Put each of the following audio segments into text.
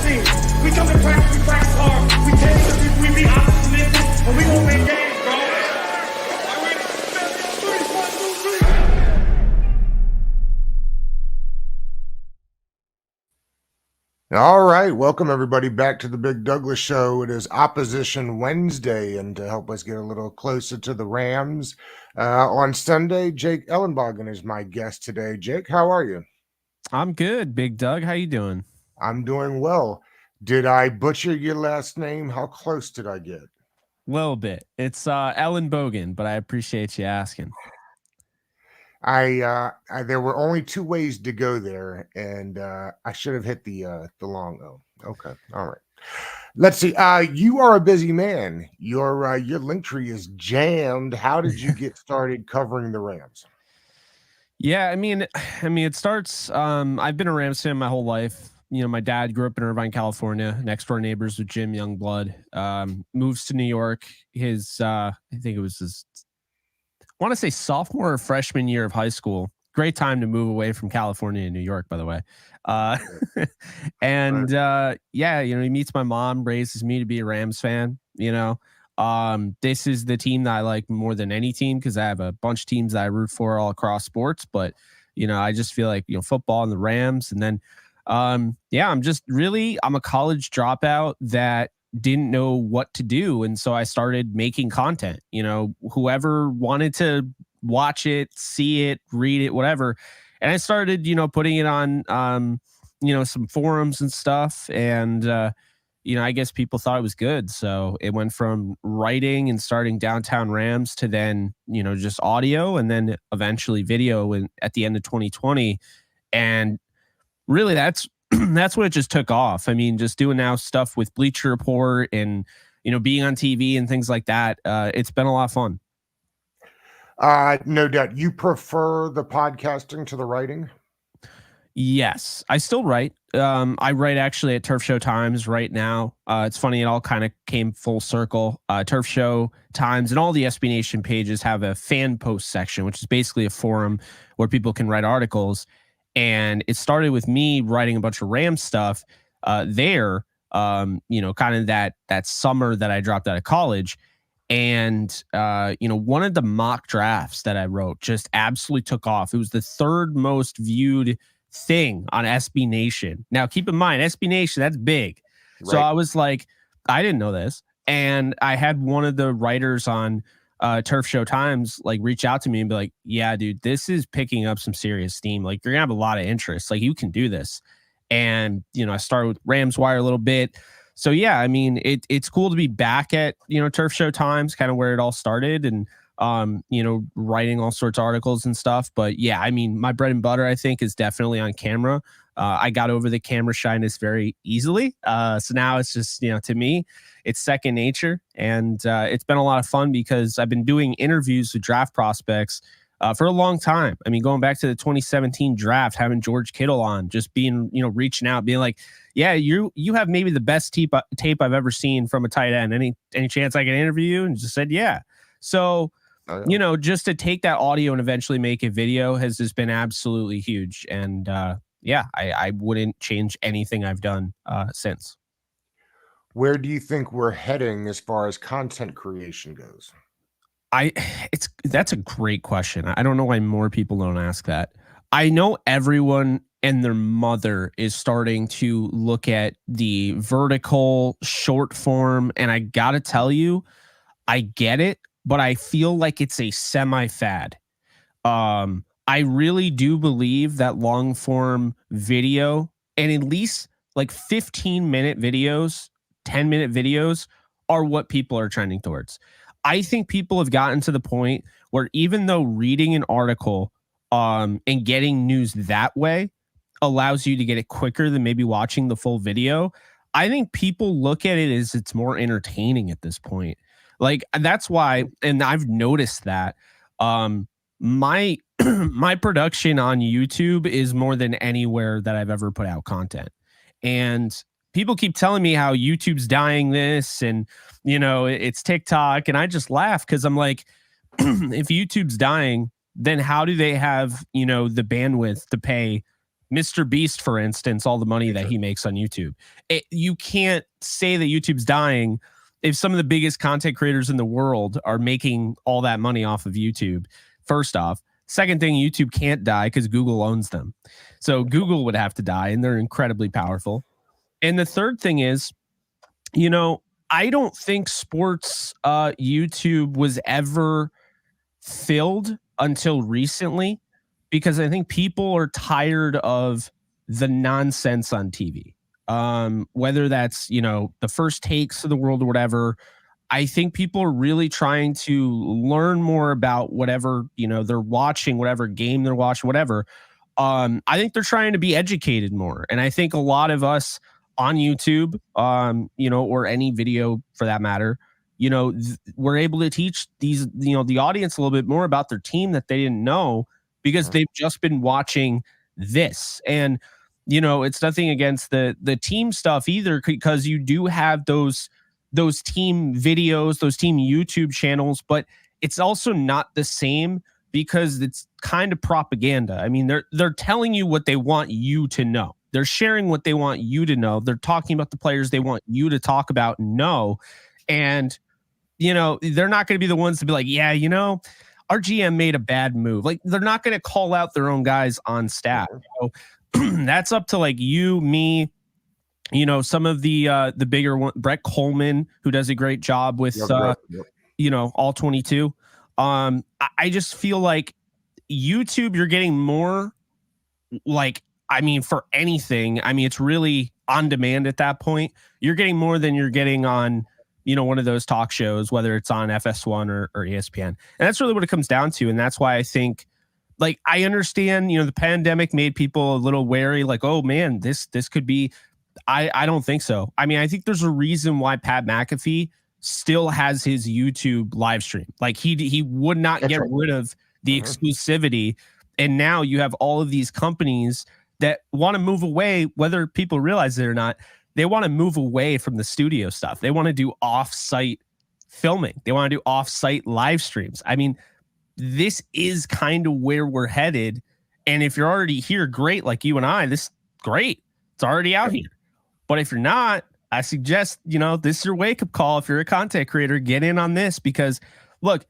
team. We come to practice, we practice hard. We take it, we be optimistic, and we gonna win games, bro. All right, welcome everybody back to the Big Douglas Show. It is Opposition Wednesday, and to help us get a little closer to the Rams on Sunday, Jake Ellenbogen is my guest today. Jake, how are you? I'm good, Big Doug. How you doing? I'm doing well. Did I butcher your last name? How close did I get? A little bit. It's Ellenbogen, but I appreciate you asking. There were only two ways to go there, and I should have hit the long O. Okay, all right. Let's see. You are a busy man. Your Linktree is jammed. How did you get started covering the Rams? Yeah, I mean, it starts. I've been a Rams fan my whole life. You know, my dad grew up in Irvine, California. Next door neighbors with Jim Youngblood. Moves to New York. I think it was his, I want to say sophomore or freshman year of high school. Great time to move away from California to New York, by the way. Yeah, you know, he meets my mom, raises me to be a Rams fan. You know, this is the team that I like more than any team because I have a bunch of teams that I root for all across sports. But you know, I just feel like, you know, football and the Rams, and then I'm a college dropout that didn't know what to do, and so I started making content. You know, whoever wanted to watch it, see it, read it, whatever, and I started, you know, putting it on you know, some forums and stuff, and you know, I guess people thought it was good, so it went from writing and starting Downtown Rams to then, you know, just audio, and then eventually video at the end of 2020. And really that's that's when it just took off. I mean, just doing now stuff with Bleacher Report and, you know, being on TV and things like that. It's been a lot of fun. No doubt. You prefer the podcasting to the writing? Yes, I still write. I write actually at Turf Show Times right now. It's funny, it all kind of came full circle. Turf Show Times and all the SB Nation pages have a fan post section, which is basically a forum where people can write articles. And it started with me writing a bunch of Ram stuff there, you know, kind of that summer that I dropped out of college. And, you know, one of the mock drafts that I wrote just absolutely took off. It was the third most viewed thing on SB Nation. Now, keep in mind, SB Nation, that's big. Right. So I was like, I didn't know this. And I had one of the writers on Turf Show Times like reach out to me and be like, yeah, dude, this is picking up some serious steam. Like, you're gonna have a lot of interest. Like, you can do this. And, you know, I started with Rams Wire a little bit. So yeah, I mean, it's cool to be back at, you know, Turf Show Times, kind of where it all started, and you know, writing all sorts of articles and stuff. But yeah, I mean, my bread and butter, I think, is definitely on camera. I got over the camera shyness very easily. So now it's just, you know, to me, it's second nature. And it's been a lot of fun because I've been doing interviews with draft prospects for a long time. I mean, going back to the 2017 draft, having George Kittle on, just being, you know, reaching out, being like, yeah, you have maybe the best tape I've ever seen from a tight end. Any chance I can interview you? And just said, yeah. So, you know, just to take that audio and eventually make a video has just been absolutely huge. And yeah, I wouldn't change anything I've done since. Where do you think we're heading as far as content creation goes? That's a great question. I don't know why more people don't ask that. I know everyone and their mother is starting to look at the vertical short form, and I gotta tell you, I get it, but I feel like it's a semi-fad. I really do believe that long form video, and at least like 15-minute videos, 10-minute videos, are what people are trending towards. I think people have gotten to the point where even though reading an article and getting news that way allows you to get it quicker than maybe watching the full video, I think people look at it as it's more entertaining at this point. Like, that's why, and I've noticed that my my production on YouTube is more than anywhere that I've ever put out content. And people keep telling me how YouTube's dying this, and, you know, it's TikTok. And I just laugh because I'm like, if YouTube's dying, then how do they have, you know, the bandwidth to pay Mr. Beast, for instance, all the money that he makes on YouTube. You can't say that YouTube's dying if some of the biggest content creators in the world are making all that money off of YouTube. First off. Second thing, YouTube can't die because Google owns them. So Google would have to die, and they're incredibly powerful. And the third thing is, you know, I don't think sports YouTube was ever filled until recently, because I think people are tired of the nonsense on TV. Whether that's, you know, the first takes of the world or whatever. I think people are really trying to learn more about whatever, you know, they're watching, whatever game they're watching, whatever. I think they're trying to be educated more. And I think a lot of us on YouTube, you know, or any video for that matter, you know, we're able to teach these, you know, the audience a little bit more about their team that they didn't know because they've just been watching this. And, you know, it's nothing against the team stuff either, because you do have those team videos, those team YouTube channels, but it's also not the same because it's kind of propaganda. I mean, they're telling you what they want you to know. They're sharing what they want you to know. They're talking about the players they want you to talk about and know. And, you know, they're not going to be the ones to be like, yeah, you know, our GM made a bad move. Like, they're not going to call out their own guys on staff. So that's up to like you, me, you know, some of the bigger one, Brett Coleman, who does a great job with, you know, all 22. I just feel like YouTube, you're getting more like, I mean, for anything, I mean, it's really on demand at that point. You're getting more than you're getting on, you know, one of those talk shows, whether it's on FS1 or ESPN. And that's really what it comes down to. And that's why I think, like, I understand, you know, the pandemic made people a little wary, like, oh man, this could be, I don't think so. I mean, I think there's a reason why Pat McAfee still has his YouTube live stream. Like, he would not get rid of the exclusivity. And now you have all of these companies that want to move away, whether people realize it or not. They want to move away from the studio stuff. They want to do off-site filming. They want to do off-site live streams. I mean, this is kind of where we're headed. And if you're already here, great, like you and I, this great. It's already out here. But if you're not, I suggest, you know, this is your wake-up call. If you're a content creator, get in on this, because look,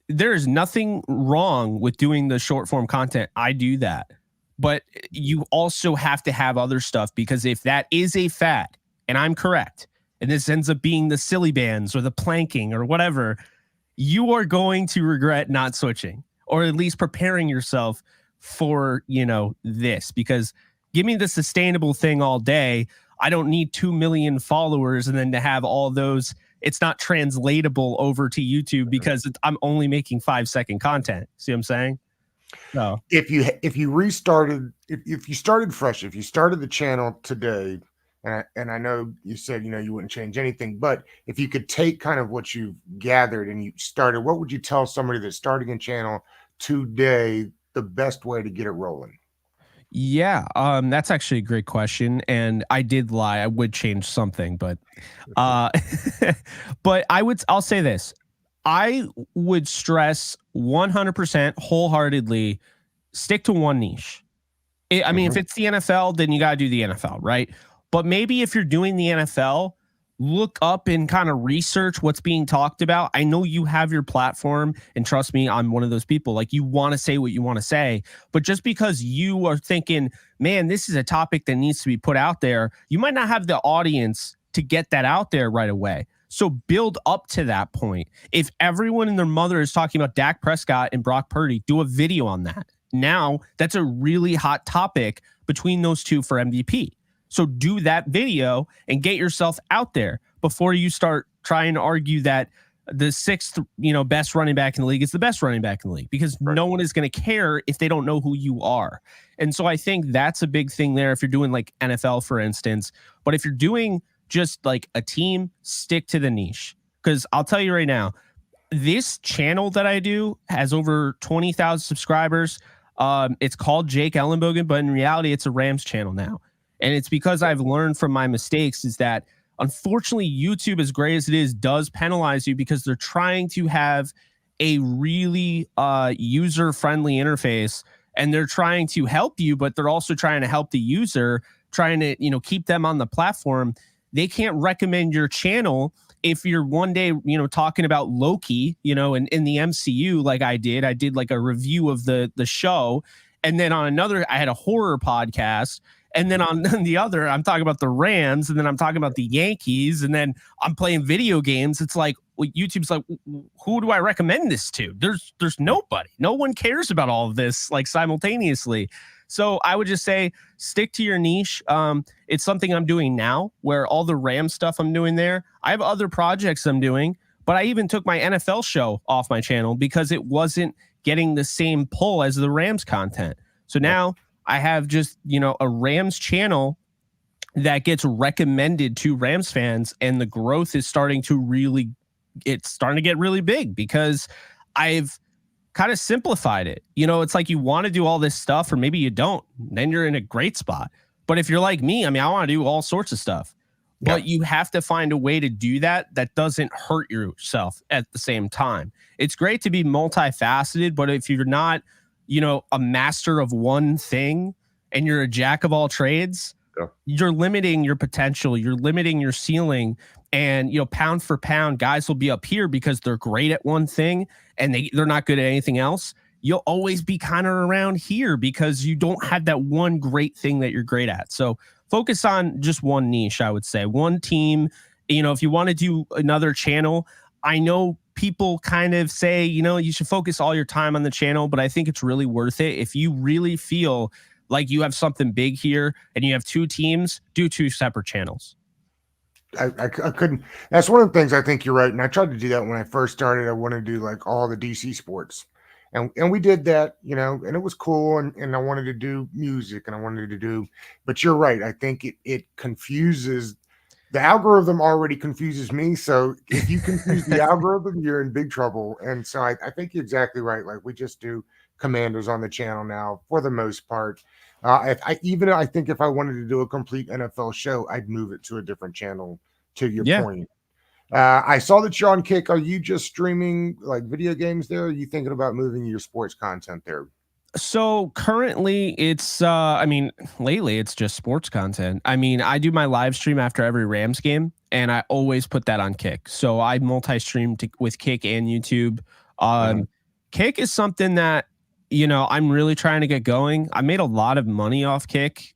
there is nothing wrong with doing the short-form content. I do that. But you also have to have other stuff, because if that is a fad, and I'm correct, and this ends up being the silly bands or the planking or whatever, you are going to regret not switching, or at least preparing yourself for, you know, this, because give me the sustainable thing all day. I don't need 2 million followers and then to have all those. It's not translatable over to YouTube because I'm only making 5-second content. See what I'm saying? No. If you restarted, if you started fresh, if you started the channel today, and I know you said, you know, you wouldn't change anything, but if you could take kind of what you've gathered and you started, what would you tell somebody that's starting a channel today the best way to get it rolling? Yeah, that's actually a great question, and I did lie. I would change something, but but I'll say this. I would stress 100% wholeheartedly stick to one niche. I mean, if it's the NFL, then you got to do the NFL, right? But maybe if you're doing the NFL, look up and kind of research what's being talked about. I know you have your platform, and trust me, I'm one of those people. Like, you want to say what you want to say, but just because you are thinking, man, this is a topic that needs to be put out there, you might not have the audience to get that out there right away. So build up to that point. If everyone and their mother is talking about Dak Prescott and Brock Purdy, do a video on that. Now that's a really hot topic between those two for MVP. So do that video and get yourself out there before you start trying to argue that the sixth, you know, best running back in the league is the best running back in the league, because no one is going to care if they don't know who you are. And so I think that's a big thing there if you're doing like NFL, for instance. But if you're doing just like a team, stick to the niche. Because I'll tell you right now, this channel that I do has over 20,000 subscribers. It's called Jake Ellenbogen, but in reality, it's a Rams channel now. And it's because I've learned from my mistakes is that, unfortunately, YouTube, as great as it is, does penalize you because they're trying to have a really user-friendly interface. and they're trying to help you, but they're also trying to help the user, trying to, keep them on the platform. They can't recommend your channel if you're one day, talking about Loki, in the MCU, like I did like a review of the show. And then on another, I had a horror podcast. And then on the other, I'm talking about the Rams, and then I'm talking about the Yankees, and then I'm playing video games. It's like, YouTube's like, who do I recommend this to? There's nobody. No one cares about all of this like simultaneously. So I would just say stick to your niche. It's something I'm doing now where all the Ram stuff I'm doing there. I have other projects I'm doing, but I even took my NFL show off my channel because it wasn't getting the same pull as the Rams content. So now I have just, a Rams channel that gets recommended to Rams fans, and the growth is starting to get really big because I've kind of simplified it. It's like you want to do all this stuff, or maybe you don't, then you're in a great spot. But if you're like me, I want to do all sorts of stuff, but you have to find a way to do that doesn't hurt yourself at the same time. It's great to be multifaceted, but if you're not, a master of one thing and you're a jack of all trades, you're limiting your potential, you're limiting your ceiling. And, pound for pound, guys will be up here because they're great at one thing and they're not good at anything else. You'll always be kind of around here because you don't have that one great thing that you're great at. So focus on just one niche, I would say. One team. If you want to do another channel, I know people kind of say, you should focus all your time on the channel, but I think it's really worth it. If you really feel like you have something big here and you have two teams, do two separate channels. I couldn't. That's one of the things. I think you're right. And I tried to do that when I first started. I wanted to do like all the DC sports. And we did that, and it was cool. And I wanted to do music, and I wanted to do, but you're right. I think it confuses. The algorithm already confuses me. So if you confuse the algorithm, you're in big trouble. And so I think you're exactly right. Like we just do Commanders on the channel now for the most part. I think if I wanted to do a complete NFL show, I'd move it to a different channel. To your point, I saw that you're on Kick. Are you just streaming like video games there? Or are you thinking about moving your sports content there? So currently it's, lately it's just sports content. I do my live stream after every Rams game, and I always put that on Kick. So I multi-stream with Kick and YouTube. Kick is something that, I'm really trying to get going. I made a lot of money off Kick,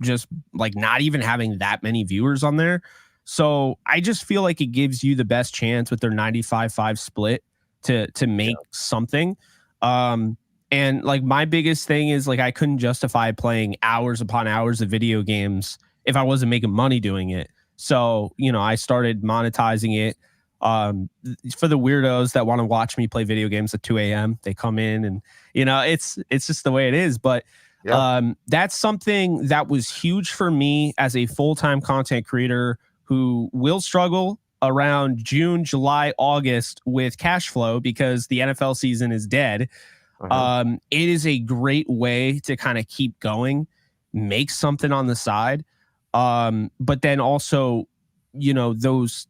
just like not even having that many viewers on there. So I just feel like it gives you the best chance with their 95-5 split to make something. And like my biggest thing is like I couldn't justify playing hours upon hours of video games if I wasn't making money doing it. So, I started monetizing it. For the weirdos that want to watch me play video games at 2 a.m., they come in and, it's just the way it is. But that's something that was huge for me as a full-time content creator who will struggle around June, July, August with cash flow because the NFL season is dead. It is a great way to kind of keep going, make something on the side. But then also, there's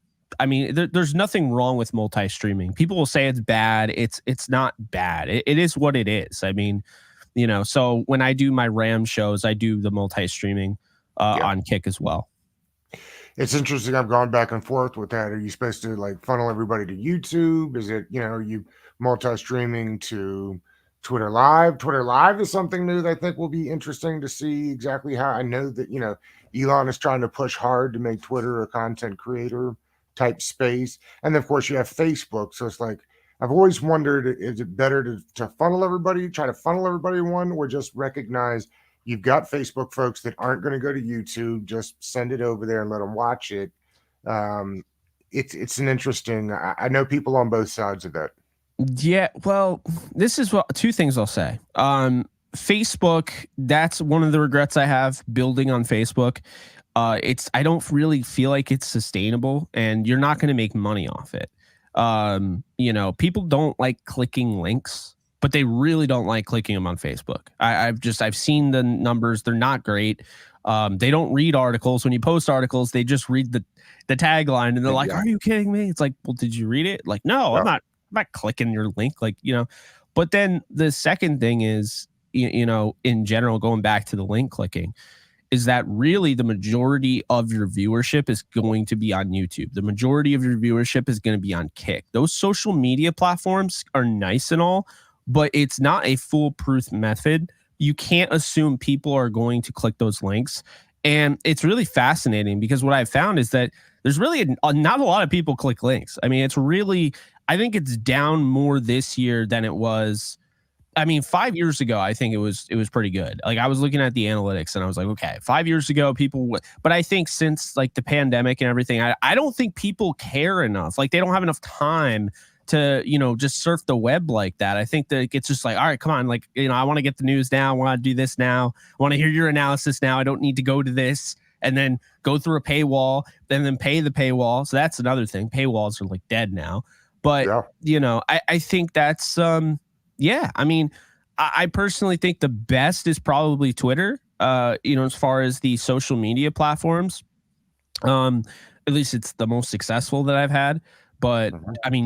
nothing wrong with multi-streaming. People will say it's bad. It's not bad. It is what it is. So when I do my Ram shows, I do the multi-streaming on Kick as well. It's interesting. I've gone back and forth with that. Are you supposed to like funnel everybody to YouTube? Is it, are you multi-streaming to Twitter Live? Twitter Live is something new that I think will be interesting to see exactly how. I know that, Elon is trying to push hard to make Twitter a content creator type space. And then, of course, you have Facebook. So it's like, I've always wondered, is it better to funnel everybody, try to funnel everybody in one, or just recognize you've got Facebook folks that aren't going to go to YouTube, just send it over there and let them watch it. It's an interesting, I know people on both sides of that. Yeah, well, this is two things I'll say. Facebook, that's one of the regrets I have building on Facebook. I don't really feel like it's sustainable, and you're not going to make money off it. People don't like clicking links, but they really don't like clicking them on Facebook. I've seen the numbers. They're not great. They don't read articles. When you post articles, they just read the tagline and they're like, "Are you kidding me?" It's like, well, did you read it? Like, no, I'm not clicking your link. But then the second thing is, in general, going back to the link clicking, is that really the majority of your viewership is going to be on YouTube. The majority of your viewership is going to be on Kick. Those social media platforms are nice and all, but it's not a foolproof method. You can't assume people are going to click those links. And it's really fascinating because what I've found is that there's really not a lot of people click links. I mean, I think it's down more this year than it was. I mean, 5 years ago, I think it was pretty good. Like, I was looking at the analytics and I was like, okay, 5 years ago, but I think since like the pandemic and everything, I don't think people care enough. Like, they don't have enough time to, just surf the web like that. I think that it's just like, all right, come on. Like, I want to get the news now. I want to do this now. I want to hear your analysis now. I don't need to go to this and then go through a paywall and then pay the paywall. So that's another thing. Paywalls are like dead now. But, I think that's, yeah, I mean, I personally think the best is probably Twitter, as far as the social media platforms. At least it's the most successful that I've had. But I mean,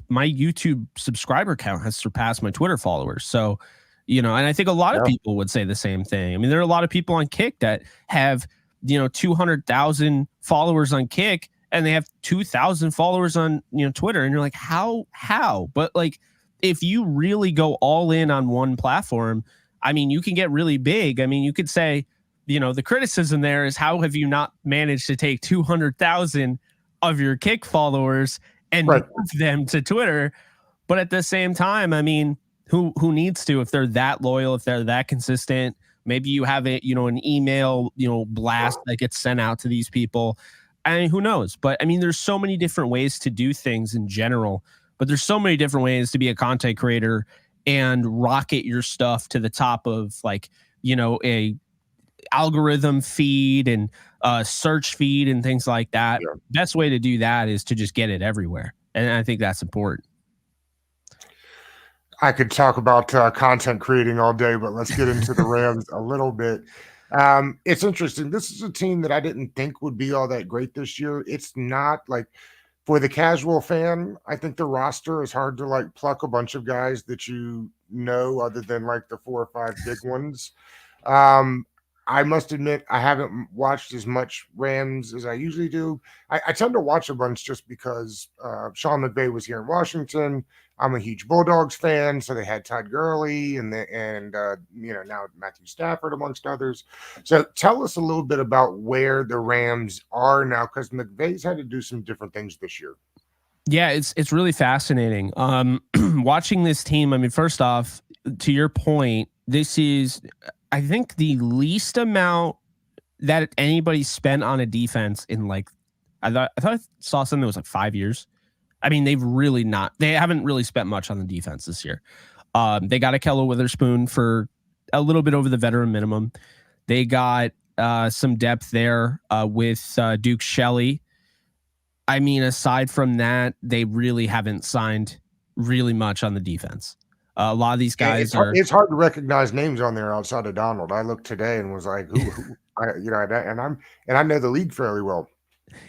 my YouTube subscriber count has surpassed my Twitter followers. So, and I think a lot of people would say the same thing. I mean, there are a lot of people on Kick that have, 200,000 followers on Kick and they have 2,000 followers on, Twitter. And you're like, how? But like, if you really go all in on one platform, I mean, you can get really big. I mean, you could say, the criticism there is, how have you not managed to take 200,000 of your Kick followers and move them to Twitter? But at the same time, I mean, who needs to, if they're that loyal, if they're that consistent? Maybe you have an email, blast that gets sent out to these people. I mean, who knows? But I mean, there's so many different ways to do things in general. But there's so many different ways to be a content creator and rocket your stuff to the top of, like, a algorithm feed and search feed and things like that. Yeah. Best way to do that is to just get it everywhere. And I think that's important. I could talk about content creating all day, but let's get into the Rams a little bit. It's interesting. This is a team that I didn't think would be all that great this year. It's not like, for the casual fan, I think the roster is hard to like pluck a bunch of guys that other than like the 4 or 5 big ones. I must admit, I haven't watched as much Rams as I usually do. I tend to watch a bunch just because Sean McVay was here in Washington. I'm a huge Bulldogs fan, so they had Todd Gurley and now Matthew Stafford, amongst others. So tell us a little bit about where the Rams are now, because McVay's had to do some different things this year. Yeah, it's really fascinating. Watching this team, I mean, first off, to your point, this is, I think, the least amount that anybody spent on a defense in, like, I thought I saw something that was like 5 years. I mean, they haven't really spent much on the defense this year. They got Ahkello Witherspoon for a little bit over the veteran minimum. They got some depth there with Duke Shelley. I mean, aside from that, they really haven't signed really much on the defense. A lot of these guys it's hard to recognize names on there outside of Donald. I looked today and was like, who I know the league fairly well.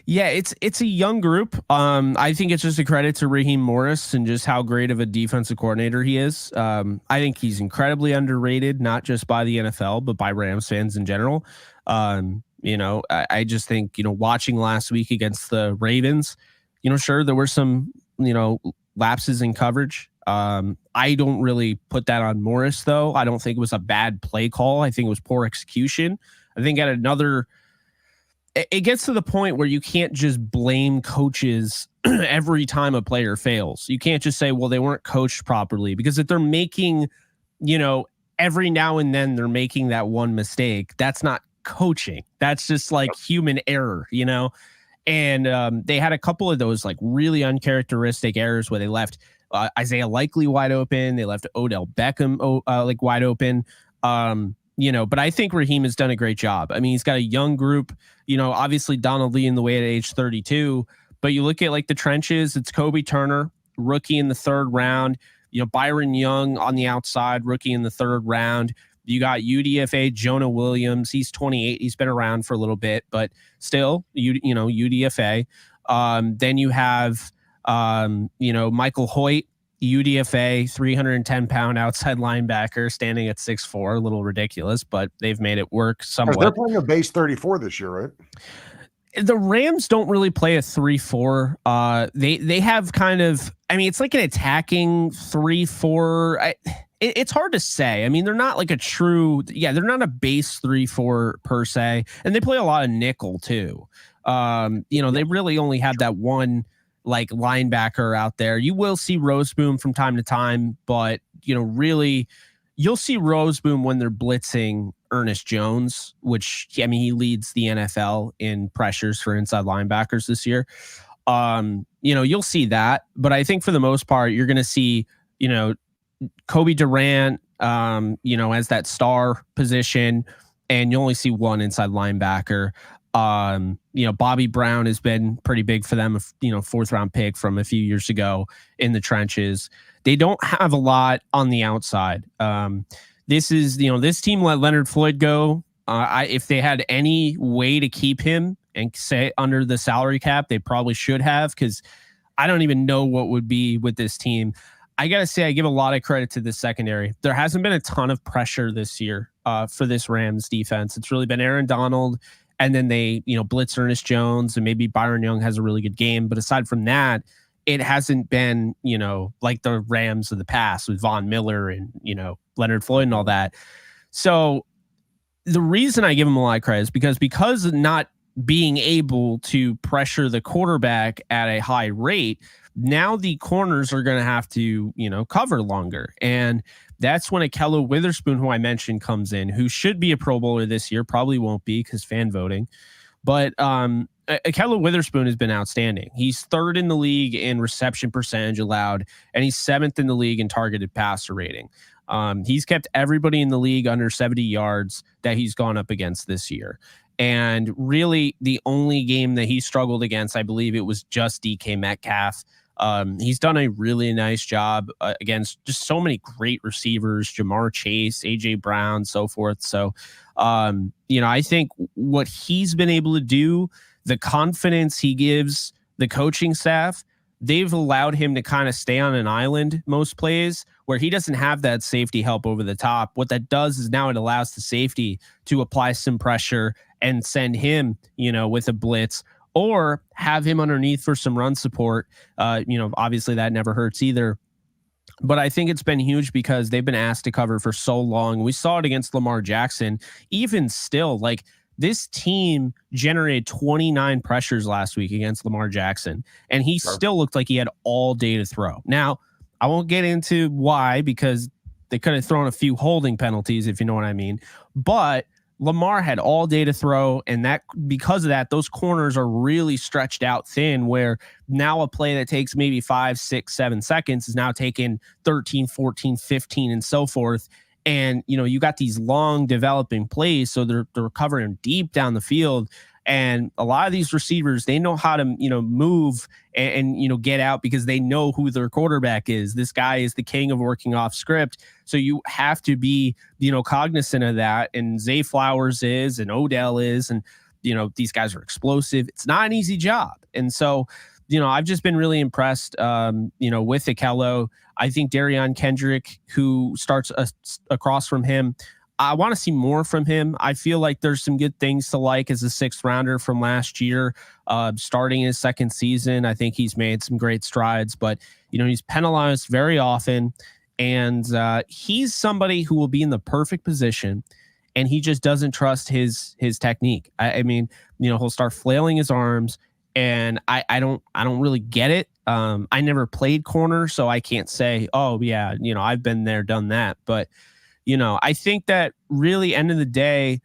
Yeah, it's a young group. I think it's just a credit to Raheem Morris and just how great of a defensive coordinator he is. I think he's incredibly underrated, not just by the NFL, but by Rams fans in general. I just think, watching last week against the Ravens, sure, there were some, lapses in coverage. I don't really put that on Morris, though. I don't think it was a bad play call. I think it was poor execution. I think it gets to the point where you can't just blame coaches every time a player fails. You can't just say, well, they weren't coached properly, because if they're making, every now and then they're making that one mistake, that's not coaching. That's just like human error, And they had a couple of those like really uncharacteristic errors where they left Isaiah Likely wide open. They left Odell Beckham wide open. But I think Raheem has done a great job. I mean, he's got a young group, obviously Donald Lee in the way at age 32, but you look at like the trenches, it's Kobe Turner, rookie in the 3rd round, Byron Young on the outside, rookie in the 3rd round. You got UDFA Jonah Williams. He's 28. He's been around for a little bit, but still, UDFA. Then you have, Michael Hoyt, UDFA, 310-pound outside linebacker standing at 6'4", a little ridiculous, but they've made it work Because somewhat. they're playing a base 34 this year, right? The Rams don't really play a 3-4. They have kind of, I mean, it's like an attacking 3-4. It's hard to say. I mean, they're not like a true, they're not a base 3-4 per se, and they play a lot of nickel too. They really only have that one like linebacker out there. You will see Roseboom from time to time, but really, you'll see Roseboom when they're blitzing Ernest Jones, which he leads the NFL in pressures for inside linebackers this year. You'll see that, but I think for the most part, you're going to see, Kobe Durant, as that star position, and you only see one inside linebacker. Bobby Brown has been pretty big for them, 4th round pick from a few years ago in the trenches. They don't have a lot on the outside. This team let Leonard Floyd go. If they had any way to keep him and say under the salary cap, they probably should have, because I don't even know what would be with this team. I got to say, I give a lot of credit to the secondary. There hasn't been a ton of pressure this year for this Rams defense. It's really been Aaron Donald, and then they, blitz Ernest Jones, and maybe Byron Young has a really good game. But aside from that, it hasn't been, like the Rams of the past with Von Miller and, Leonard Floyd and all that. So the reason I give him a lot of credit is because of not being able to pressure the quarterback at a high rate, now the corners are going to have to, cover longer. And that's when Akello Witherspoon, who I mentioned, comes in, who should be a Pro Bowler this year, probably won't be because fan voting. But Akello Witherspoon has been outstanding. He's 3rd in the league in reception percentage allowed, and he's 7th in the league in targeted passer rating. He's kept everybody in the league under 70 yards that he's gone up against this year. And really, the only game that he struggled against, I believe it was just DK Metcalf. He's done a really nice job against just so many great receivers, Jamar Chase, AJ Brown, so forth. So, I think what he's been able to do, the confidence he gives the coaching staff, they've allowed him to kind of stay on an island most plays where he doesn't have that safety help over the top. What that does is now it allows the safety to apply some pressure and send him, with a blitz, or have him underneath for some run support. Obviously that never hurts either. But I think it's been huge because they've been asked to cover for so long. We saw it against Lamar Jackson. Even still, like, this team generated 29 pressures last week against Lamar Jackson, and he still looked like he had all day to throw. Now, I won't get into why, because they could have thrown a few holding penalties, if you know what I mean. But Lamar had all day to throw, and that because of that, those corners are really stretched out thin, where now a play that takes maybe 5, 6, 7 seconds is now taking 13, 14, 15, and so forth. And, you got these long developing plays, so they're covering deep down the field. And a lot of these receivers, they know how to, move and get out because they know who their quarterback is. This guy is the king of working off script. So you have to be, cognizant of that. And Zay Flowers is, and Odell is, and, these guys are explosive. It's not an easy job. And so, I've just been really impressed, with Akello. I think Darion Kendrick, who starts across from him, I want to see more from him. I feel like there's some good things to like as a 6th rounder from last year, starting his 2nd season. I think he's made some great strides, but, he's penalized very often. And he's somebody who will be in the perfect position, and he just doesn't trust his technique. I mean, he'll start flailing his arms, and I don't really get it. I never played corner, so I can't say, oh yeah, I've been there, done that. But, I think that really, end of the day,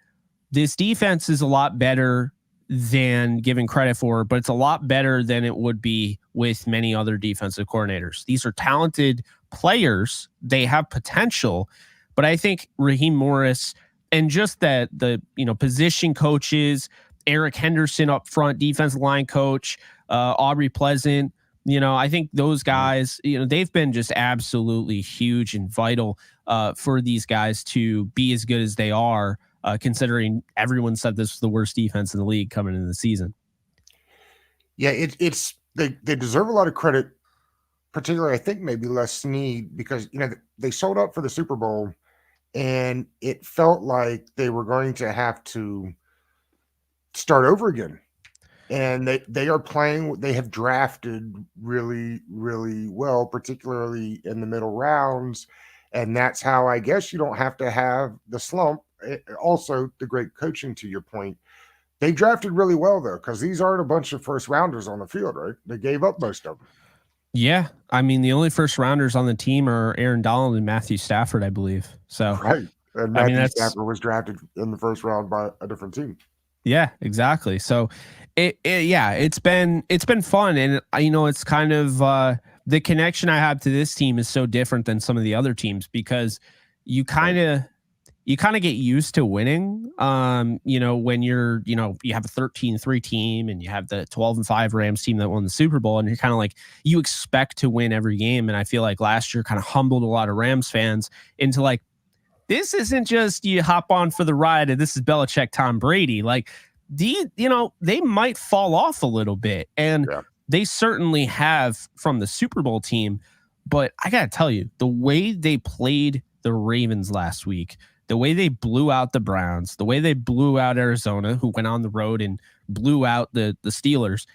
this defense is a lot better than given credit for, but it's a lot better than it would be with many other defensive coordinators. These are talented players. They have potential, but I think Raheem Morris and just that the position coaches, Eric Henderson up front, defensive line coach, Aubrey Pleasant, I think those guys, they've been just absolutely huge and vital for these guys to be as good as they are, considering everyone said this was the worst defense in the league coming into the season. Yeah, they deserve a lot of credit particularly I think maybe Les Snead, because they sold up for the Super Bowl, and it felt like they were going to have to start over again. And they are playing. They have drafted really, really well, particularly in the middle rounds, and that's how I guess you don't have to have the slump. Also, the great coaching, to your point, they drafted really well though, because these aren't a bunch of first rounders on the field, right? They gave up most of them. Yeah, I mean the only first rounders on the team are Aaron Donald and Matthew Stafford, I believe. So Right. And I mean Matthew that's Stafford was drafted in the first round by a different team. yeah, exactly. So it's been fun, and it's kind of the connection I have to this team is so different than some of the other teams because you kind of get used to winning. When you're, you have a 13-3 team and you have the 12-5 Rams team that won the Super Bowl, and you're kind of like, you expect to win every game. And I feel like last year kind of humbled a lot of Rams fans into like, this isn't just you hop on for the ride and this is Belichick, Tom Brady. Like, they might fall off a little bit. And they certainly have from the Super Bowl team. But I got to tell you, the way they played the Ravens last week, the way they blew out the Browns, the way they blew out Arizona, who went on the road and blew out the Steelers,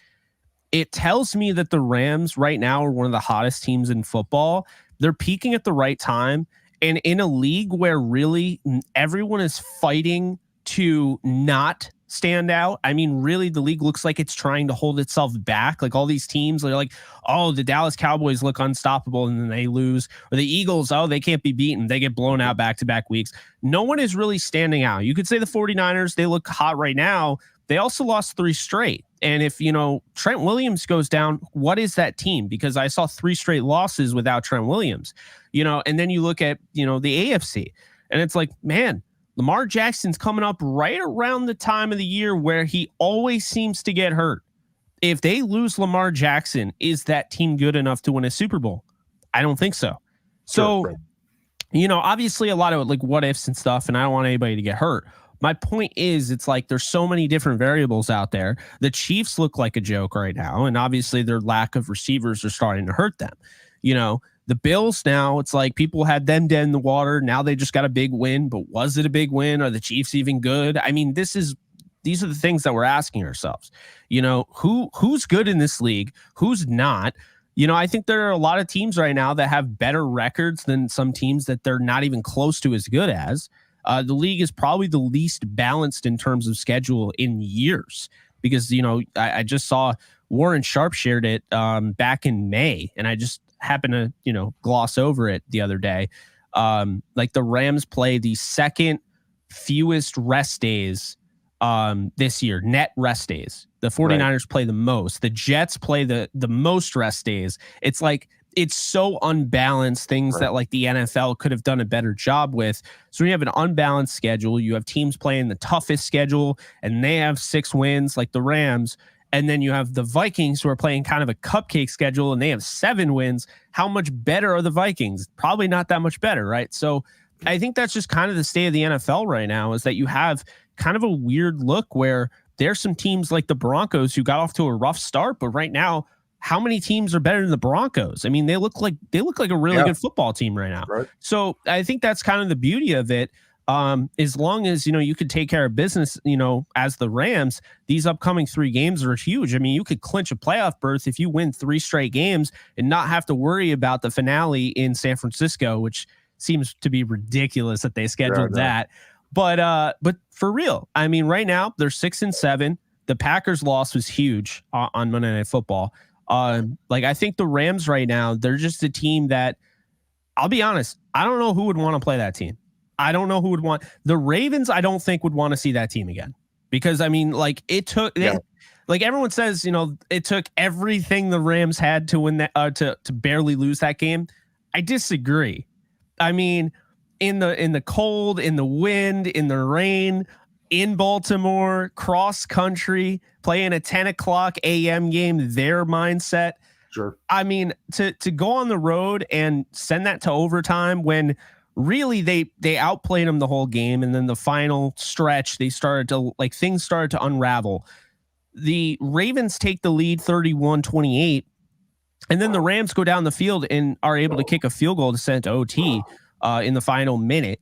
it tells me that the Rams right now are one of the hottest teams in football. They're peaking at the right time. And in a league where really everyone is fighting to not stand out. I mean, really, the league looks like it's trying to hold itself back. Like all these teams are like, oh, the Dallas Cowboys look unstoppable and then they lose. Or the Eagles, oh, they can't be beaten. They get blown out back-to-back weeks. No one is really standing out. You could say the 49ers, they look hot right now. They also lost 3 straight. And if, Trent Williams goes down, what is that team? Because I saw 3 straight losses without Trent Williams, and then you look at, the AFC and it's like, man, Lamar Jackson's coming up right around the time of the year where he always seems to get hurt. If they lose Lamar Jackson, is that team good enough to win a Super Bowl? I don't think so. So, obviously a lot of like what ifs and stuff, and I don't want anybody to get hurt. My point is, it's like there's so many different variables out there. The Chiefs look like a joke right now, and obviously their lack of receivers are starting to hurt them. The Bills now, it's like people had them dead in the water. Now they just got a big win, but was it a big win? Are the Chiefs even good? I mean, these are the things that we're asking ourselves. Who's good in this league? Who's not? I think there are a lot of teams right now that have better records than some teams that they're not even close to as good as. The league is probably the least balanced in terms of schedule in years because, I just saw Warren Sharp shared it back in May, and I just happened to, gloss over it the other day. Like the Rams play the second fewest rest days this year, net rest days. The 49ers play the most. The Jets play the most rest days. It's like, it's so unbalanced, things that like the NFL could have done a better job with. So when you have an unbalanced schedule, you have teams playing the toughest schedule and they have 6 wins like the Rams. And then you have the Vikings who are playing kind of a cupcake schedule and they have 7 wins. How much better are the Vikings? Probably not that much better, right? So I think that's just kind of the state of the NFL right now, is that you have kind of a weird look where there's some teams like the Broncos who got off to a rough start, but right now, how many teams are better than the Broncos? I mean, they look like a really good football team right now. Right. So I think that's kind of the beauty of it. As long as, you could take care of business, as the Rams, these upcoming 3 games are huge. I mean, you could clinch a playoff berth if you win 3 straight games and not have to worry about the finale in San Francisco, which seems to be ridiculous that they scheduled that. But for real, I mean, right now they're 6-7. The Packers loss was huge on Monday Night Football. I think the Rams right now, they're just a team that, I'll be honest, I don't know who would want to play that team. I don't know who would want the Ravens. I don't think would want to see that team again, because I mean, like it took, like everyone says, it took everything the Rams had to win that, to barely lose that game. I disagree. I mean, in the cold, in the wind, in the rain, in Baltimore, cross country, playing a 10:00 a.m. game, their mindset. Sure. I mean, to go on the road and send that to overtime when really they outplayed them the whole game, and then the final stretch things started to unravel. The Ravens take the lead 31-28, And then the Rams go down the field and are able to kick a field goal to send to OT in the final minute.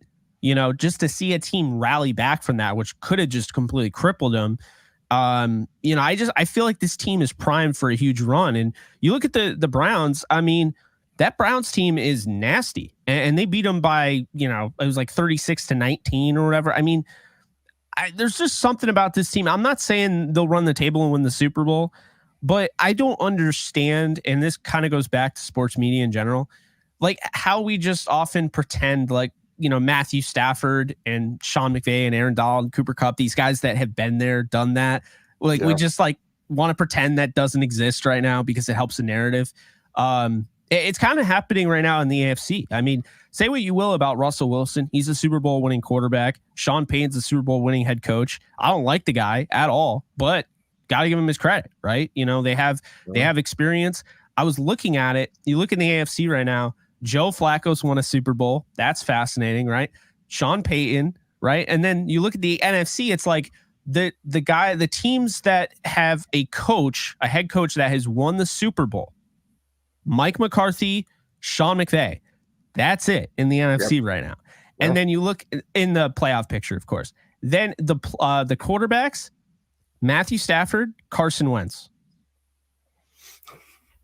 Just to see a team rally back from that, which could have just completely crippled them. I feel like this team is primed for a huge run. And you look at the Browns. I mean, that Browns team is nasty, and they beat them by, it was like 36-19 or whatever. I mean, there's just something about this team. I'm not saying they'll run the table and win the Super Bowl, but I don't understand. And this kind of goes back to sports media in general, like how we just often pretend like, Matthew Stafford and Sean McVay and Aaron Donald, Cooper Kupp, these guys that have been there, done that. Like we just like want to pretend that doesn't exist right now because it helps the narrative. It's kind of happening right now in the AFC. I mean, say what you will about Russell Wilson. He's a Super Bowl winning quarterback. Sean Payton's a Super Bowl winning head coach. I don't like the guy at all, but got to give him his credit, right? They have experience. I was looking at it. You look in the AFC right now, Joe Flacco's won a Super Bowl. That's fascinating, right? Sean Payton, right? And then you look at the NFC, it's like the teams that have a head coach that has won the Super Bowl. Mike McCarthy, Sean McVay. That's it in the NFC right now. And then you look in the playoff picture, of course. Then the quarterbacks, Matthew Stafford, Carson Wentz.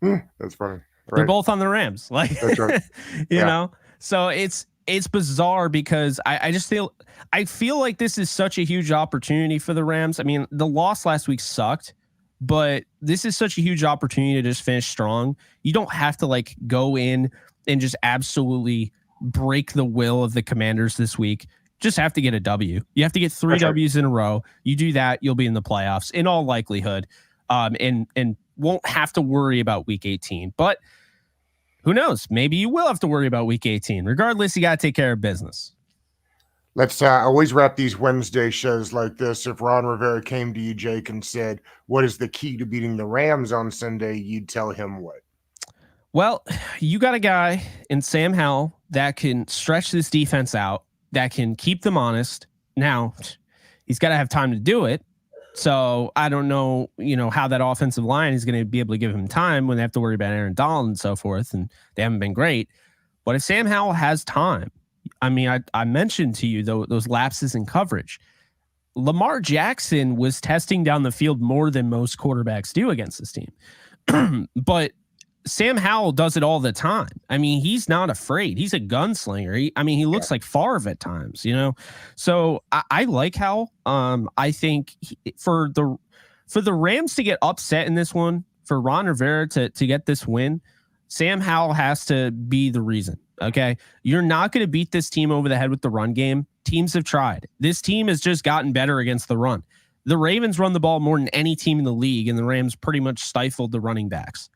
That's funny. Right. They're both on the Rams. Like, that's right. you know? So it's bizarre because I feel like this is such a huge opportunity for the Rams. I mean, the loss last week sucked, but this is such a huge opportunity to just finish strong. You don't have to like go in and just absolutely break the will of the Commanders this week. Just have to get a W. You have to get 3 W's in a row. You do that, you'll be in the playoffs in all likelihood. And won't have to worry about week 18. But who knows? Maybe you will have to worry about week 18. Regardless, you got to take care of business. Let's always wrap these Wednesday shows like this. If Ron Rivera came to you, Jake, and said, what is the key to beating the Rams on Sunday? You'd tell him what? Well, you got a guy in Sam Howell that can stretch this defense out, that can keep them honest. Now, he's got to have time to do it. So I don't know, how that offensive line is going to be able to give him time when they have to worry about Aaron Donald and so forth, and they haven't been great. But if Sam Howell has time, I mean, I mentioned to you those lapses in coverage. Lamar Jackson was testing down the field more than most quarterbacks do against this team. But Sam Howell does it all the time. I mean, he's not afraid. He's a gunslinger. He looks like Favre at times, So I like Howell. I think for the Rams to get upset in this one, for Ron Rivera to get this win, Sam Howell has to be the reason. Okay, you're not going to beat this team over the head with the run game. Teams have tried. This team has just gotten better against the run. The Ravens run the ball more than any team in the league, and the Rams pretty much stifled the running backs.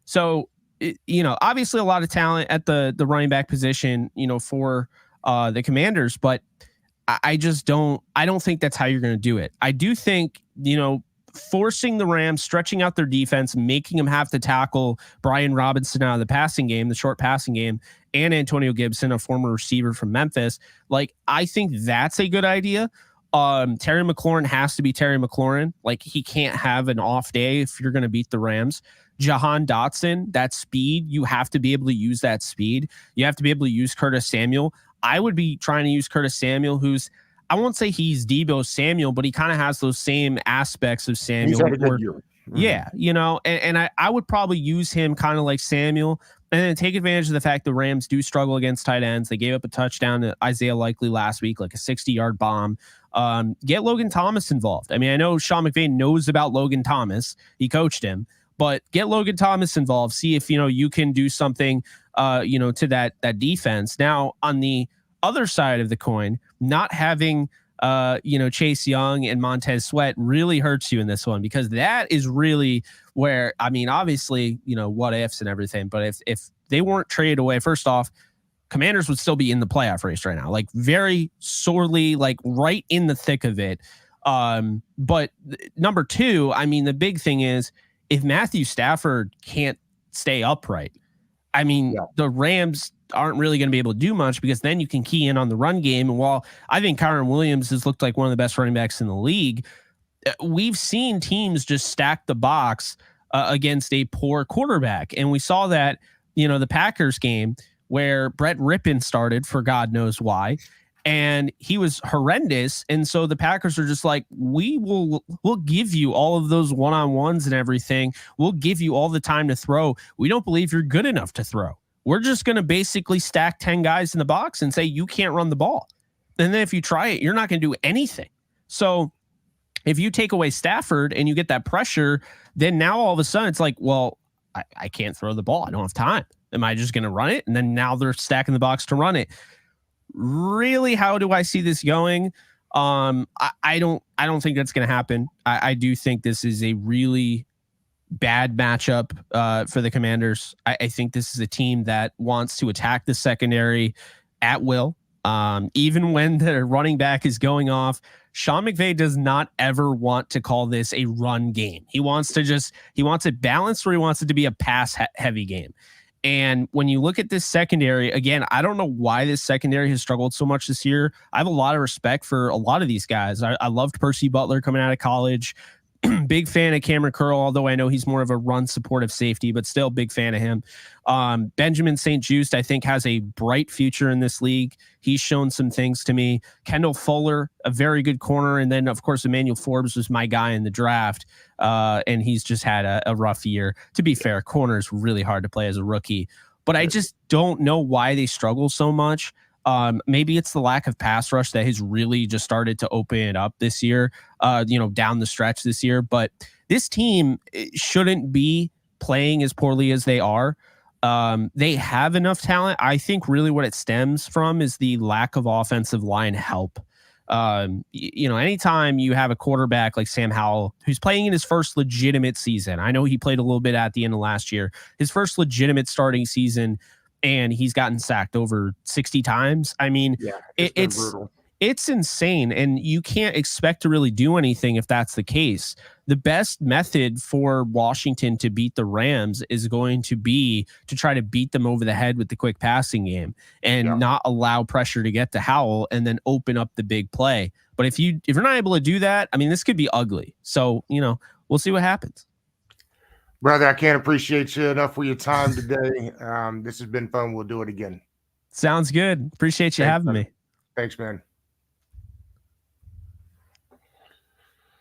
So, obviously a lot of talent at the running back position, for the Commanders, but I don't think that's how you're going to do it. I do think, forcing the Rams, stretching out their defense, making them have to tackle Brian Robinson out of the passing game, the short passing game, and Antonio Gibson, a former receiver from Memphis. Like, I think that's a good idea. Terry McLaurin has to be Terry McLaurin. Like, he can't have an off day if you're going to beat the Rams. Jahan Dotson, that speed, you have to be able to use that speed. You have to be able to use Curtis Samuel. I would be trying to use Curtis Samuel, who's, I won't say he's Deebo Samuel, but he kind of has those same aspects of Samuel. He's had a good year. Mm-hmm. Yeah, and I would probably use him kind of like Samuel, and then take advantage of the fact the Rams do struggle against tight ends. They gave up a touchdown to Isaiah Likely last week, like a 60-yard bomb. Get Logan Thomas involved. I mean, I know Sean McVay knows about Logan Thomas. He coached him. But get Logan Thomas involved. See if, you can do something, to that defense. Now, on the other side of the coin, not having, Chase Young and Montez Sweat really hurts you in this one, because that is really where, I mean, obviously, what ifs and everything. But if they weren't traded away, first off, Commanders would still be in the playoff race right now, like very sorely, like right in the thick of it. But number two, I mean, the big thing is, if Matthew Stafford can't stay upright, I mean, the Rams aren't really going to be able to do much, because then you can key in on the run game. And while I think Kyron Williams has looked like one of the best running backs in the league, we've seen teams just stack the box against a poor quarterback. And we saw that, the Packers game where Brett Rippon started for God knows why. And he was horrendous. And so the Packers are just like, we'll give you all of those one-on-ones and everything. We'll give you all the time to throw. We don't believe you're good enough to throw. We're just going to basically stack 10 guys in the box and say, you can't run the ball. And then if you try it, you're not going to do anything. So if you take away Stafford and you get that pressure, then now all of a sudden it's like, well, I can't throw the ball. I don't have time. Am I just going to run it? And then now they're stacking the box to run it. Really, how do I see this going? I don't think that's going to happen. I do think this is a really bad matchup for the Commanders. I think this is a team that wants to attack the secondary at will. Even when the running back is going off, Sean McVay does not ever want to call this a run game. He wants it balanced, or he wants it to be a pass heavy game. And when you look at this secondary, again, I don't know why this secondary has struggled so much this year. I have a lot of respect for a lot of these guys. I loved Percy Butler coming out of college. Big fan of Cameron Curl, although I know he's more of a run supportive safety, but still big fan of him. Benjamin St. Juste, I think, has a bright future in this league. He's shown some things to me. Kendall Fuller, a very good corner. And then, of course, Emmanuel Forbes was my guy in the draft. And he's just had a rough year. To be fair, corner is really hard to play as a rookie. But I just don't know why they struggle so much. Maybe it's the lack of pass rush that has really just started to open it up this year, down the stretch this year. But this team shouldn't be playing as poorly as they are. They have enough talent. I think really what it stems from is the lack of offensive line help. Anytime you have a quarterback like Sam Howell, who's playing in his first legitimate season, I know he played a little bit at the end of last year, his first legitimate starting season, and he's gotten sacked over 60 times. I mean, it's insane. And you can't expect to really do anything if that's the case. The best method for Washington to beat the Rams is going to be to try to beat them over the head with the quick passing game and not allow pressure to get to Howell and then open up the big play. But if you're not able to do that, I mean, this could be ugly. So, we'll see what happens. Brother, I can't appreciate you enough for your time today. This has been fun. We'll do it again. Sounds good. Appreciate you having me. Thanks, man.